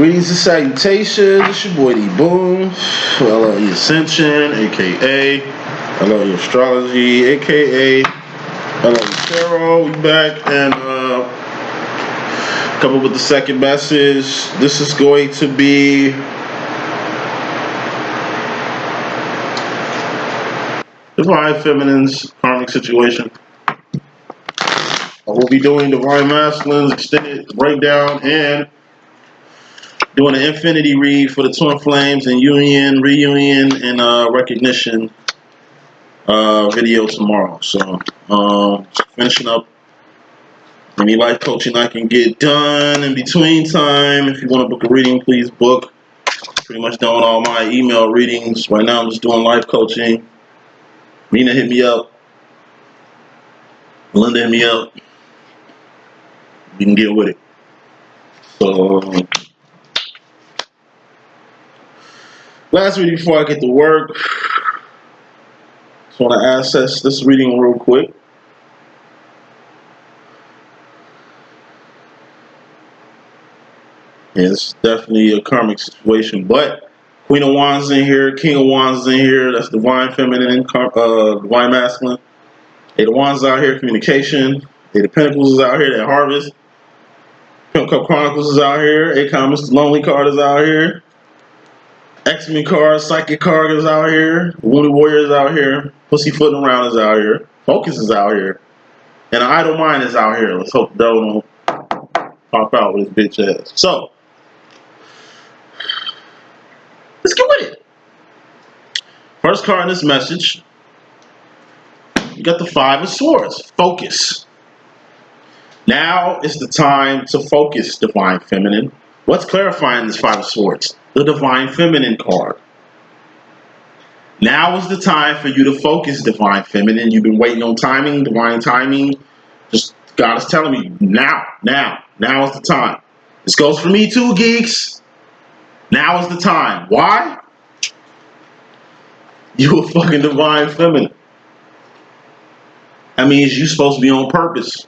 Greetings and salutations. It's your boy D.Boom, LLE.Ascension, aka LLE Astrology, aka LLE Tarot. We back and coming with the second message. This is going to be Divine Feminine's karmic situation. I will be doing Divine Masculine's extended breakdown and doing an infinity read for the twin flames and union, reunion, and recognition video tomorrow. So finishing up any life coaching I can get done in between time. If you want to book a reading, please book. Pretty much done all my email readings. Right now I'm just doing life coaching. Mina hit me up. Melinda hit me up. You can get with it. So last reading before I get to work, just want to access this reading real quick. Yeah, it's definitely a karmic situation, but Queen of Wands in here, King of Wands in here. That's Divine Feminine, Divine Masculine. Eight of Wands out here, communication. Eight of Pentacles is out here, that harvest. Pimp Cup Chronicles is out here. Eight Mr. Lonely card is out here. X-Men card, Psychic card is out here. Wounded Warrior is out here. Pussyfooting Around is out here. Focus is out here. And Idle Mind is out here. Let's hope the devil don't pop out with his bitch ass. So, let's get with it. First card in this message, you got the Five of Swords. Focus. Now is the time to focus, Divine Feminine. What's clarifying this Five of Swords? The Divine Feminine card. Now is the time for you to focus, Divine Feminine. You've been waiting on timing, divine timing. Just God is telling me, now is the time. This goes for me too, geeks. Now is the time. Why? You a fucking Divine Feminine. That means you're supposed to be on purpose.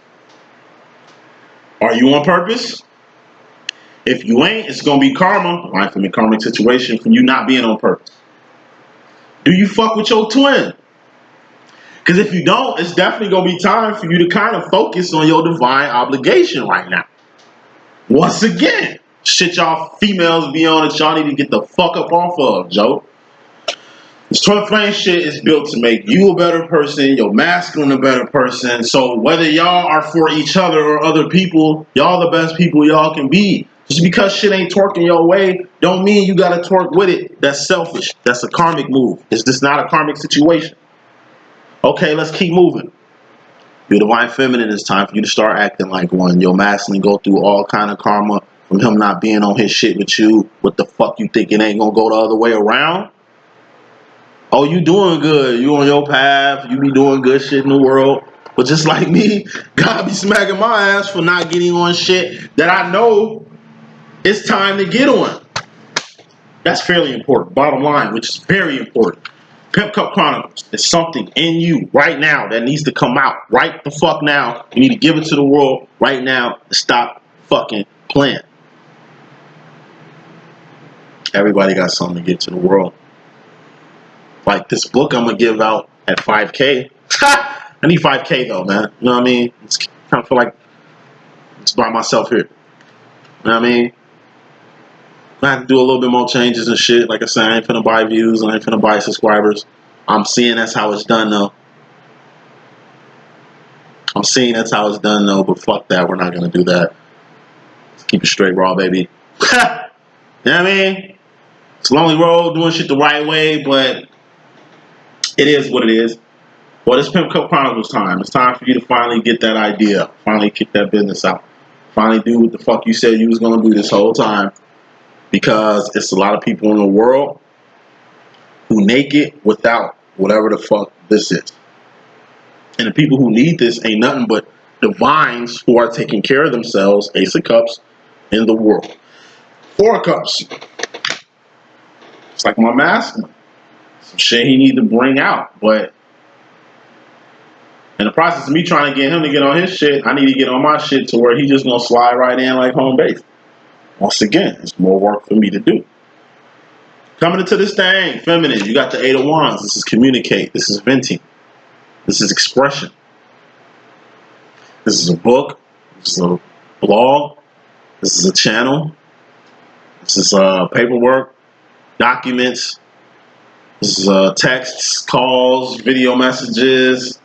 Are you on purpose? If you ain't, it's going to be karma, Divine Feminine karmic situation for you not being on purpose. Do you fuck with your twin? Because if you don't, it's definitely going to be time for you to kind of focus on your divine obligation right now. Once again, shit y'all females be on that y'all need to get the fuck up off of, Joe. This twin flame shit is built to make you a better person, your masculine a better person. So whether y'all are for each other or other people, y'all the best people y'all can be. Just because shit ain't twerking your way, don't mean you gotta twerk with it. That's selfish. That's a karmic move. It's just not a karmic situation. Okay, let's keep moving. Your Divine Feminine, it's time for you to start acting like one. Your masculine go through all kind of karma from him not being on his shit with you. What the fuck you think it ain't gonna go the other way around? Oh, you doing good. You on your path. You be doing good shit in the world. But just like me, God be smacking my ass for not getting on shit that I know it's time to get on. That's fairly important. Bottom line, which is very important. Pimp Cup Chronicles is something in you right now that needs to come out right the fuck now. You need to give it to the world right now and stop fucking playing. Everybody got something to give to the world. Like this book I'm going to give out at 5K. I need 5K though, man. You know what I mean? It's kind of feel like it's by myself here. You know what I mean? I have to do a little bit more changes and shit. Like I said, I ain't finna buy views. I ain't finna buy subscribers. I'm seeing that's how it's done though. I'm seeing that's how it's done though, but fuck that. We're not gonna do that. Let's keep it straight raw, baby. You know what I mean? It's a lonely road, doing shit the right way, but it is what it is. Well, it's Pimp Cup Chronicles time. It's time for you to finally get that idea. Finally kick that business out. Finally do what the fuck you said you was gonna do this whole time. Because it's a lot of people in the world who make it without whatever the fuck this is. And the people who need this ain't nothing but divines who are taking care of themselves, Ace of Cups, in the world. Four of Cups. It's like my masculine. Some shit he need to bring out. But in the process of me trying to get him to get on his shit, I need to get on my shit to where he just gonna slide right in like home base. Once again, it's more work for me to do. Coming into this thing, feminine, you got the Eight of Wands. This is communicate. This is venting. This is expression. This is a book. This is a blog. This is a channel. This is paperwork, documents. This is texts, calls, video messages,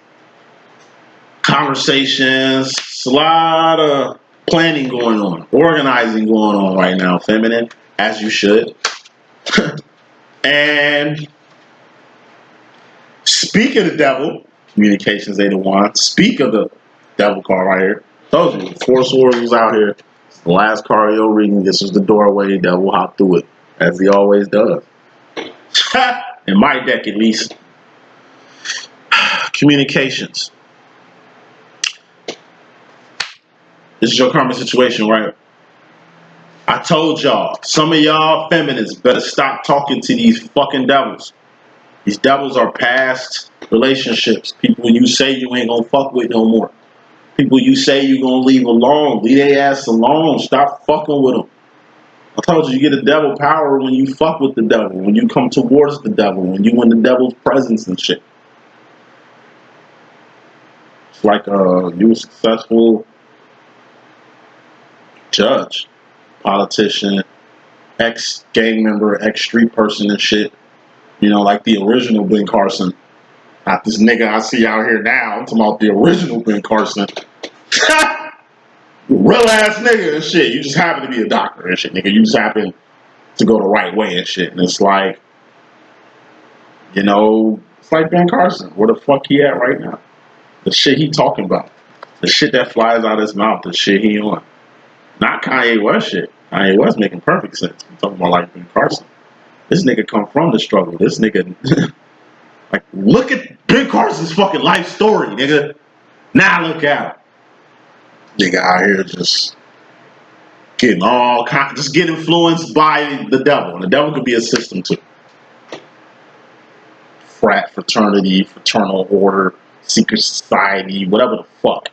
conversations. It's a lot of planning going on, organizing going on right now, feminine, as you should. And speak of the devil, communications Eight of Wands. Speak of the devil card right here. Told you, 4 Swords was out here. It's the last card of your reading. This was the doorway. Devil hopped through it, as he always does. In my deck, at least. Communications. This is your karmic situation, right? I told y'all, some of y'all feminists better stop talking to these fucking devils. These devils are past relationships. People you say you ain't gonna fuck with no more. People you say you gonna leave alone. Leave their ass alone. Stop fucking with them. I told you, you get a devil power when you fuck with the devil, when you come towards the devil, when you in the devil's presence and shit. It's like you a successful judge, politician, ex-gang member, ex-street person and shit. You know, like the original Ben Carson. Not this nigga I see out here now. I'm talking about the original Ben Carson. Real ass nigga and shit. You just happen to be a doctor and shit, nigga. You just happen to go the right way and shit. And it's like, you know, it's like Ben Carson. Where the fuck he at right now? The shit he talking about. The shit that flies out his mouth. The shit he on. Not Kanye West shit. Kanye West making perfect sense. I'm talking about like Ben Carson. This nigga come from the struggle. This nigga, like, look at Ben Carson's fucking life story, nigga. Now look at him. Nigga out here just getting all kind, just get influenced by the devil. And the devil could be a system too. Frat, fraternity, fraternal order, secret society, whatever the fuck.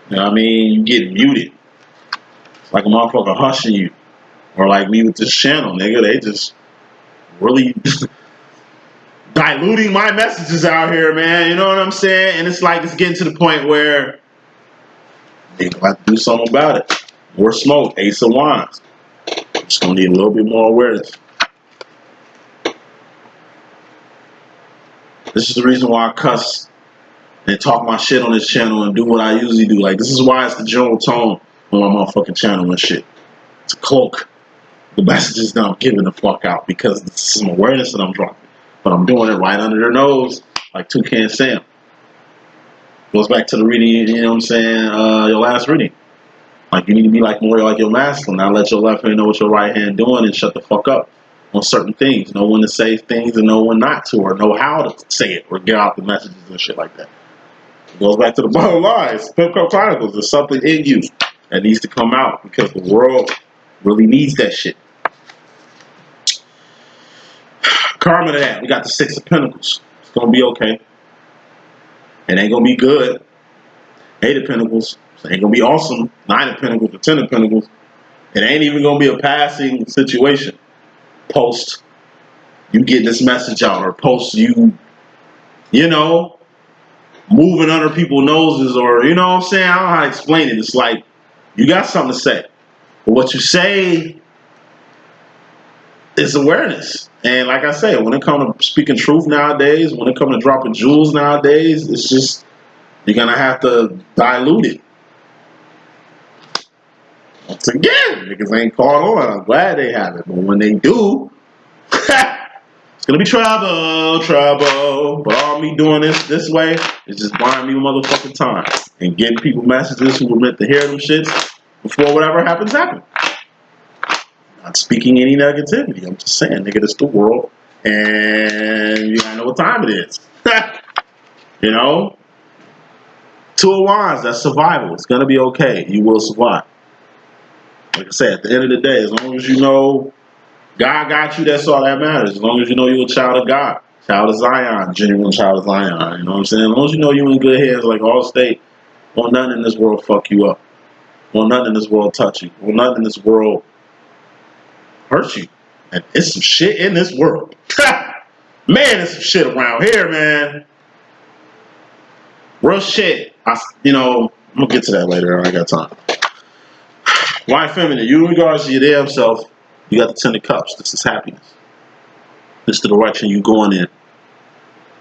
You know what I mean? You get muted. It's like a motherfucker hushing you. Or like me with this channel, nigga. They just really diluting my messages out here, man. You know what I'm saying? And it's like it's getting to the point where they got to do something about it. More smoke, Ace of Wands. Just gonna need a little bit more awareness. This is the reason why I cuss and talk my shit on this channel and do what I usually do. Like, this is why it's the general tone on my motherfucking channel and shit. It's a cloak. The messages that I'm giving the fuck out because this is some awareness that I'm dropping. But I'm doing it right under their nose, like Toucan Sam. Goes back to the reading, you know what I'm saying, your last reading. Like, you need to be like more like your masculine. Not let your left hand know what your right hand doing and shut the fuck up on certain things. Know when to say things and know when not to, or know how to say it, or get out the messages and shit like that. It goes back to the bottom lines. Pimp Cup Chronicles. There's something in you that needs to come out because the world really needs that shit. Karma to that. We got the Six of Pentacles. It's going to be okay. It ain't going to be good. Eight of Pentacles. It ain't going to be awesome. Nine of Pentacles or 10 of Pentacles. It ain't even going to be a passing situation. Post you get this message out, or post you know, moving under people's noses, or, you know what I'm saying? I don't know how to explain it. It's like you got something to say. But what you say is awareness. And like I said, when it comes to speaking truth nowadays, when it comes to dropping jewels nowadays, it's just, you're going to have to dilute it. Once again, niggas ain't caught on. I'm glad they haven't. But when they do, it's going to be trouble. But all me doing this way is just buying me motherfucking time. And getting people messages who were meant to hear them shits before whatever happens. Not speaking any negativity. I'm just saying, nigga, this the world. And you gotta know what time it is. You know? Two of Wands, that's survival. It's gonna be okay. You will survive. Like I said, at the end of the day, as long as you know God got you, that's all that matters. As long as you know you're a child of God. Child of Zion. Genuine child of Zion. You know what I'm saying? As long as you know you're in good hands, like Allstate, won't nothing in this world fuck you up. Won't nothing in this world touch you. Won't nothing in this world hurt you. And it's some shit in this world. Man, there's some shit around here, man. Real shit. I'm gonna get to that later. I got time. Why feminine? You in regards to your damn self, you got the 10 of cups. This is happiness. This is the direction you're going in.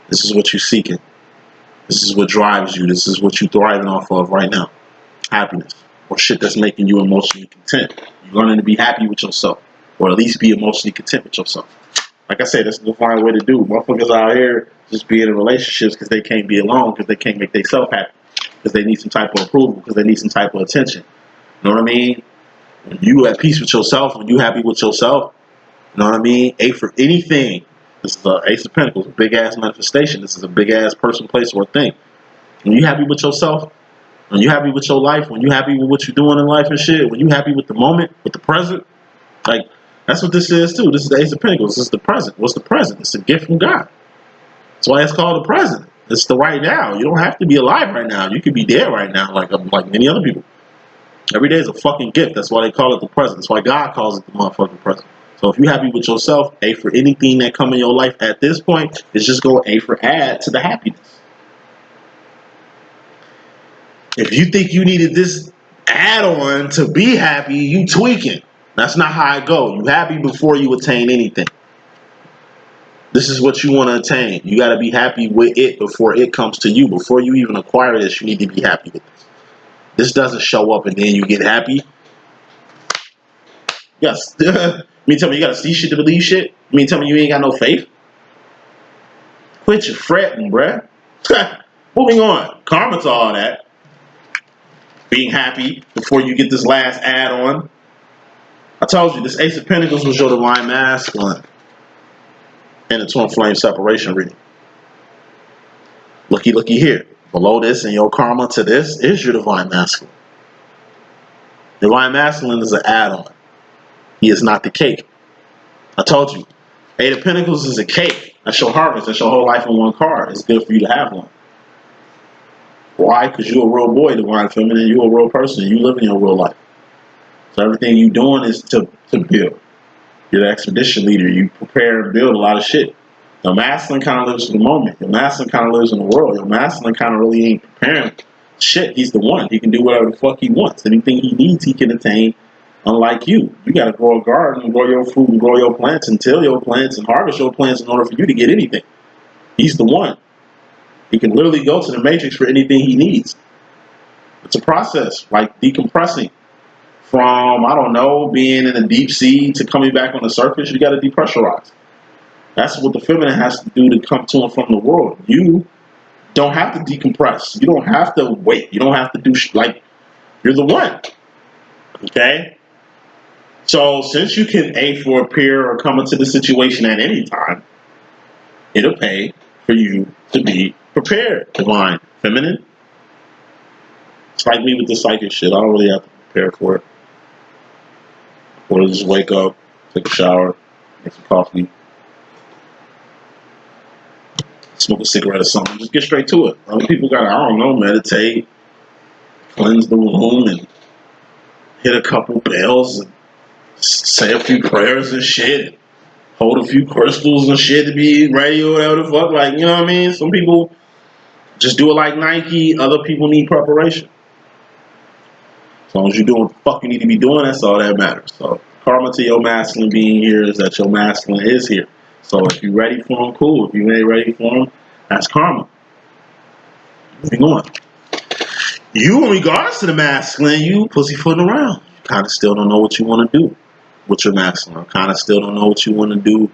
This is what you're seeking. This is what drives you. This is what you're thriving off of right now. Happiness. Or shit that's making you emotionally content. You're learning to be happy with yourself. Or at least be emotionally content with yourself. Like I said, that's the fine way to do. Motherfuckers out here just be in relationships because they can't be alone, because they can't make themselves happy. Because they need some type of approval, because they need some type of attention. You know what I mean? When you at peace with yourself, when you happy with yourself, you know what I mean? A for anything. This is the Ace of Pentacles, a big ass manifestation. This is a big ass person, place, or thing. When you happy with yourself, when you happy with your life, when you happy with what you're doing in life and shit, when you happy with the moment, with the present, like that's what this is too. This is the Ace of Pentacles. This is the present. What's the present? It's a gift from God. That's why it's called the present. It's the right now. You don't have to be alive right now. You could be dead right now, like many other people. Every day is a fucking gift. That's why they call it the present. That's why God calls it the motherfucking present. So if you're happy with yourself, A for anything that come in your life at this point, is just go A for add to the happiness. If you think you needed this add-on to be happy, you tweaking. That's not how it go. You happy before you attain anything. This is what you want to attain. You got to be happy with it before it comes to you. Before you even acquire this, you need to be happy with this. This doesn't show up and then you get happy. Yes. You mean tell me you gotta see shit to believe shit? You mean tell me you ain't got no faith? Quit your fretting, bruh. Moving on. Karma to all that. Being happy before you get this last add-on. I told you, this Ace of Pentacles was your divine masculine in the twin flame separation reading. Looky here. Below this and your karma to this is your divine masculine. Divine masculine is an add-on. He is not the cake. I told you, Eight of Pentacles is a cake. That's your harvest. That's your whole life in one card. It's good for you to have one. Why? Because you're a real boy, divine feminine. You're a real person. You live in your real life. So everything you're doing is to build. You're the expedition leader. You prepare and build a lot of shit. Your masculine kind of lives in the moment. Your masculine kind of lives in the world. Your masculine kind of really ain't preparing shit. He's the one. He can do whatever the fuck he wants. Anything he needs, he can attain. Unlike you, you got to grow a garden and grow your food and grow your plants and till your plants and harvest your plants in order for you to get anything. He's the one. He can literally go to the matrix for anything he needs. It's a process, like decompressing from, I don't know, being in the deep sea to coming back on the surface. You got to depressurize. That's what the feminine has to do to come to and from the world. You don't have to decompress. You don't have to wait. You don't have to do like, you're the one. Okay? So since you can A for appear or come into the situation at any time, it'll pay for you to be prepared, divine feminine. It's like me with the psychic shit. I don't really have to prepare for it. Or just wake up, take a shower, make some coffee, smoke a cigarette or something. Just get straight to it. Other people gotta, I don't know, meditate, cleanse the womb, and hit a couple bells, and say a few prayers and shit. Hold a few crystals and shit to be ready or whatever the fuck. Like, you know what I mean? Some people just do it like Nike. Other people need preparation. As long as you're doing what the fuck you need to be doing, that's all that matters. So karma to your masculine being here is that your masculine is here. So if you're ready for him, cool. If you ain't ready for him, that's karma. Moving on. You, in regards to the masculine, you pussyfooting around. You kind of still don't know what you want to do with your masculine. Kind of still don't know what you want to do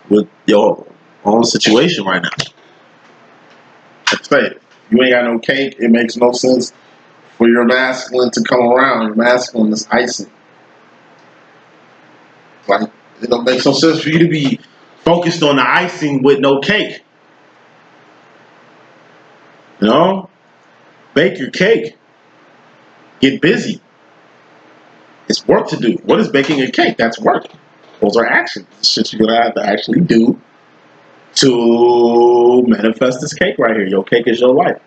with your own situation right now. Like I say, you ain't got no cake. It makes no sense for your masculine to come around. Your masculine is icing. Like, it don't make no sense for you to be focused on the icing with no cake. You know? Bake your cake. Get busy. It's work to do. What is baking a cake? That's work. Those are actions. It's shit you're gonna have to actually do to manifest this cake right here. Your cake is your life.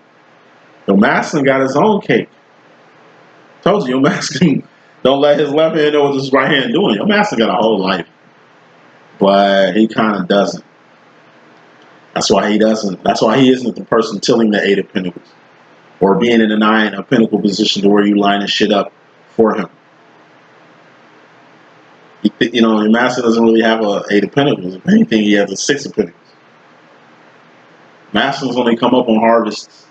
Your masculine got his own cake. Told you, your masculine Don't let his left hand know what his right hand doing. Your master got a whole life, but he kind of doesn't. That's why he doesn't. That's why he isn't the person tilling the 8 of Pentacles or being in the 9 of Pentacle position to where you lining shit up for him. You know, your master doesn't really have a 8 of Pentacles. If anything, he has a 6 of Pentacles. Masters only come up on harvests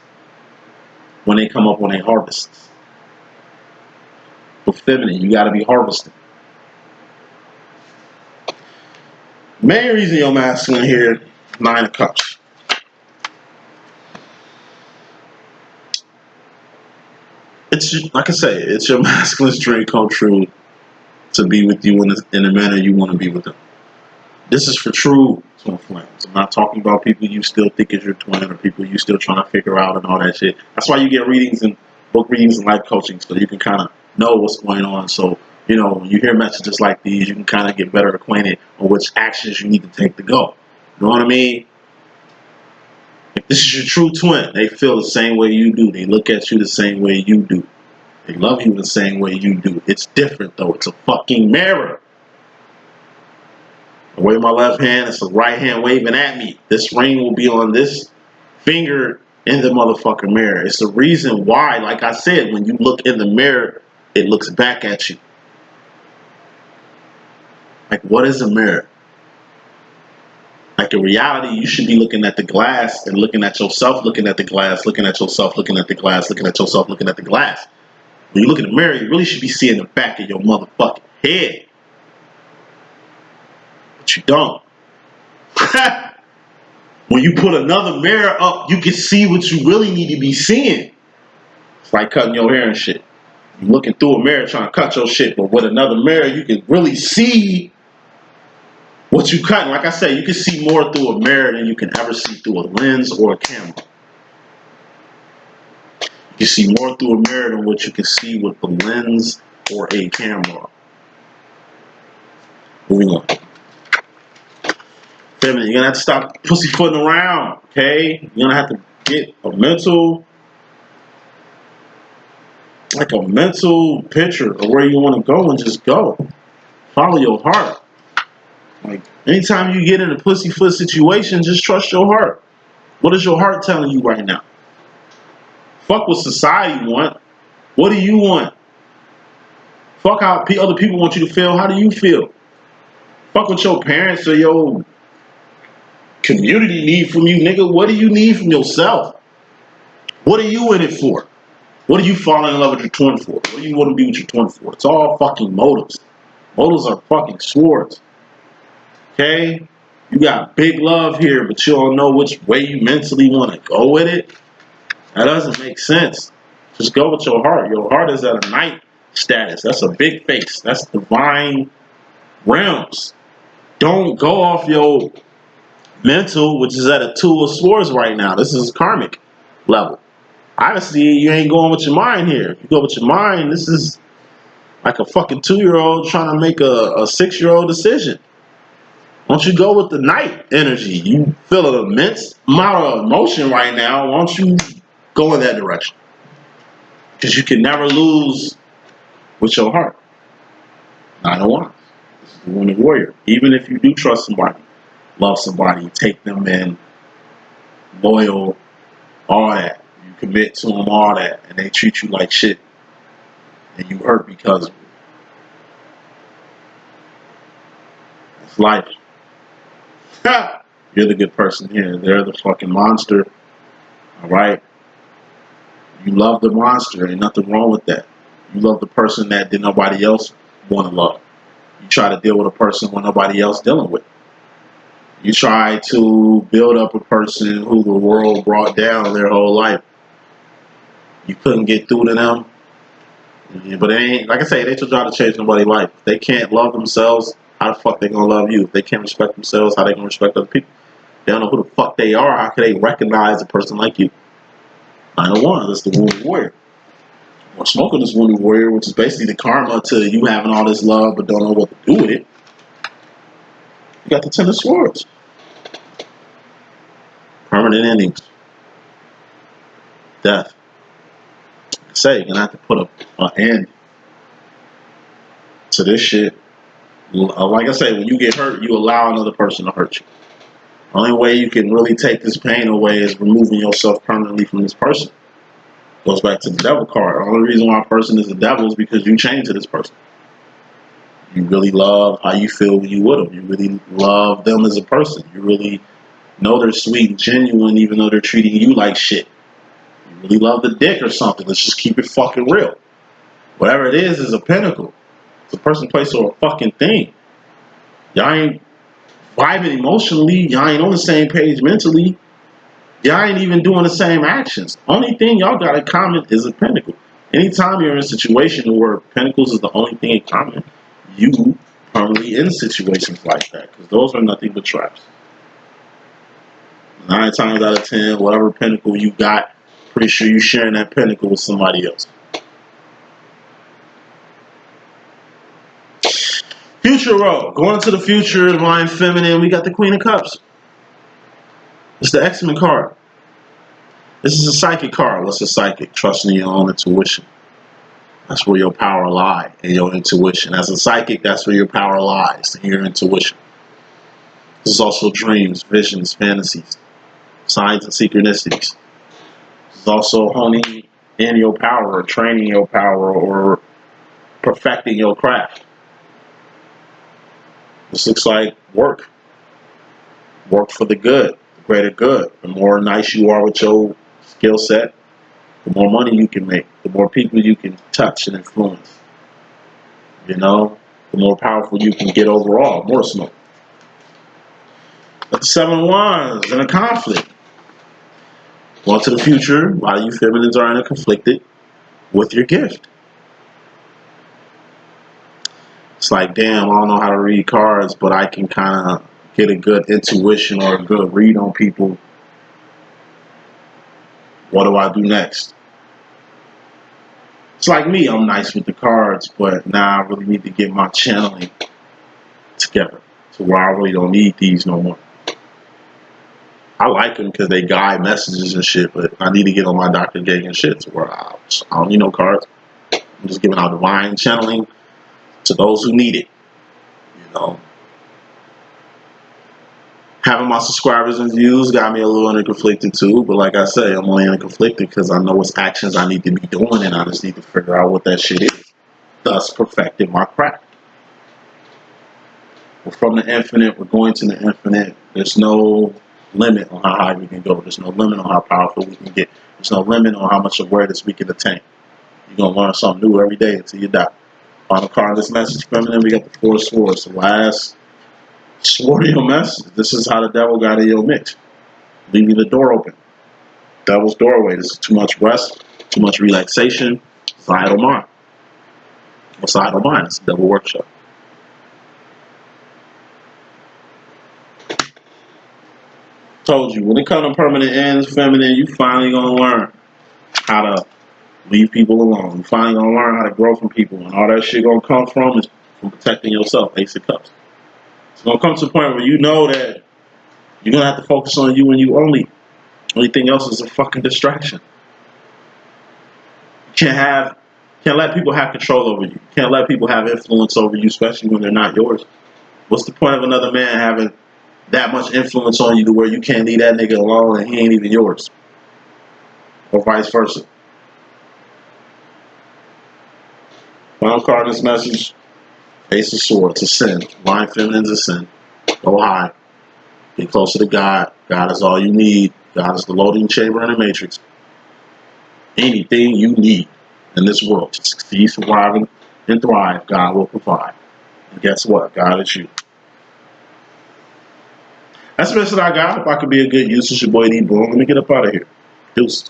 when they come up on a harvest. For feminine, you got to be harvesting. Main reason your masculine here, 9 of Cups. It's like I say, it's your masculine's dream come true to be with you in the manner you want to be with them. This is for true twin flames. I'm not talking about people you still think is your twin or people you still trying to figure out and all that shit. That's why you get readings and book readings and life coaching, so you can kind of know what's going on. So, you know, when you hear messages like these, you can kind of get better acquainted on which actions you need to take to go. You know what I mean? If this is your true twin, they feel the same way you do. They look at you the same way you do. They love you the same way you do. It's different, though. It's a fucking mirror. I wave my left hand, it's the right hand waving at me. This ring will be on this finger in the motherfucking mirror. It's the reason why, like I said, when you look in the mirror, it looks back at you. Like, what is a mirror? Like, in reality, you should be looking at the glass and looking at yourself, looking at the glass, looking at yourself, looking at the glass, looking at yourself, looking at the glass. When you look in the mirror, you really should be seeing the back of your motherfucking head. But you don't. When you put another mirror up, you can see what you really need to be seeing. It's like cutting your hair and shit. You're looking through a mirror trying to cut your shit, but with another mirror, you can really see what you cutting. Like I said, you can see more through a mirror than you can ever see through a lens or a camera. You can see more through a mirror than what you can see with the lens or a camera. Moving on. Feminine, you're gonna have to stop pussyfooting around, okay? You're gonna have to get a mental picture of where you want to go and just go. Follow your heart. Like, anytime you get in a pussyfoot situation, just trust your heart. What is your heart telling you right now? Fuck what society want. What do you want? Fuck how other people want you to feel. How do you feel? Fuck what your parents or your community need from you, nigga. What do you need from yourself? What are you in it for? What are you falling in love with your twin for? What do you want to be with your twin for? It's all fucking motives. Motives are fucking swords. Okay? You got big love here, but you don't know which way you mentally want to go with it. That doesn't make sense. Just go with your heart. Your heart is at a knight status. That's a big face. That's divine realms. Don't go off your mental, which is at a 2 of swords right now. This is karmic level. Obviously, you ain't going with your mind here. If you go with your mind, this is like a fucking 2-year-old trying to make a 6-year-old decision. Why don't you go with the night energy? You feel an immense amount of emotion right now. Why don't you go in that direction? Because you can never lose with your heart. 9 of Wands. This is the Wounded Warrior. Even if you do trust somebody, love somebody, take them in, loyal, all that. You commit to them, all that, and they treat you like shit. And you hurt because of it. It's life. You're the good person here. They're the fucking monster. Alright? You love the monster. Ain't nothing wrong with that. You love the person that did nobody else want to love. You try to deal with a person when nobody else dealing with. You try to build up a person who the world brought down their whole life. You couldn't get through to them. But they ain't, like I say, they try to change nobody's life. If they can't love themselves, how the fuck they gonna love you? If they can't respect themselves, how they gonna respect other people? They don't know who the fuck they are. How can they recognize a person like you? 9 of Wands, that's the Wounded Warrior. Or smoking this Wounded Warrior, which is basically the karma to you having all this love but don't know what to do with it. You got the 10 of Swords. Permanent endings. Death. Say, you're gonna have to put an end So this shit, like I say, when you get hurt, you allow another person to hurt you. The only way you can really take this pain away is removing yourself permanently from this person. Goes back to the devil card. The only reason why a person is a devil is because you change to this person. You really love how you feel when you with them. You really love them as a person. You really know they're sweet and genuine even though they're treating you like shit. You really love the dick or something. Let's just keep it fucking real. Whatever it is a pinnacle. It's a person, place, or a fucking thing. Y'all ain't vibing emotionally. Y'all ain't on the same page mentally. Y'all ain't even doing the same actions. Only thing y'all got in common is a pinnacle. Anytime you're in a situation where pinnacles is the only thing in common, you permanently in situations like that, because those are nothing but traps. 9 times out of 10, whatever pinnacle you got, pretty sure you're sharing that pinnacle with somebody else. Future road. Going into the future, divine feminine, we got the Queen of Cups. It's the X-Men card. This is a psychic card. What's a psychic? Trusting your own intuition. That's where your power lies, in your intuition. As a psychic, that's where your power lies, in your intuition. This is also dreams, visions, fantasies, signs, and synchronicities. This is also honing in your power, or training your power, or perfecting your craft. This looks like work. Work for the good, the greater good. The more nice you are with your skill set, the more money you can make, the more people you can touch and influence. You know, the more powerful you can get overall, more smoke. But the 7 of Wands in a conflict. Going to the future, a lot of you feminines are in a conflicted with your gift. It's like, damn, I don't know how to read cards, but I can kind of get a good intuition or a good read on people. What do I do next? It's like me, I'm nice with the cards, but now I really need to get my channeling together to where I really don't need these no more. I like them because they guide messages and shit, but I need to get on my Dr. Gagan shit to where I don't need no cards. I'm just giving out divine channeling to those who need it. You know, having my subscribers and views got me a little interconflicted too, but like I say, I'm only interconflicted because I know what actions I need to be doing, and I just need to figure out what that shit is, thus perfecting my craft. We're from the infinite, we're going to the infinite. There's no limit on how high we can go. There's no limit on how powerful we can get. There's no limit on how much awareness we can attain. You're going to learn something new every day until you die. Final card of this message, feminine, we got the 4 of Swords. The last sword of your message. This is how the devil got in your mix. Leaving the door open. Devil's doorway. This is too much rest, too much relaxation. It's idle mind. What's idle mind? It's a devil workshop. Told you, when it comes to permanent ends, feminine, you finally gonna learn how to leave people alone. You finally gonna learn how to grow from people, and all that shit gonna come from is from protecting yourself. Ace of Cups. It's gonna come to a point where you know that you're gonna have to focus on you and you only. Anything else is a fucking distraction. You can't let people have control over you. You can't let people have influence over you, especially when they're not yours. What's the point of another man having that much influence on you to where you can't leave that nigga alone and he ain't even yours? Or vice versa. Final card in this message, Ace of Swords, a sin. Divine feminine's a sin. Go high. Get closer to God. God is all you need. God is the loading chamber in the matrix. Anything you need in this world to succeed, survive, and thrive, God will provide. And guess what? God is you. That's the best that I got. If I could be a good use, it's your boy D.Boom. Let me get up out of here. Deuces.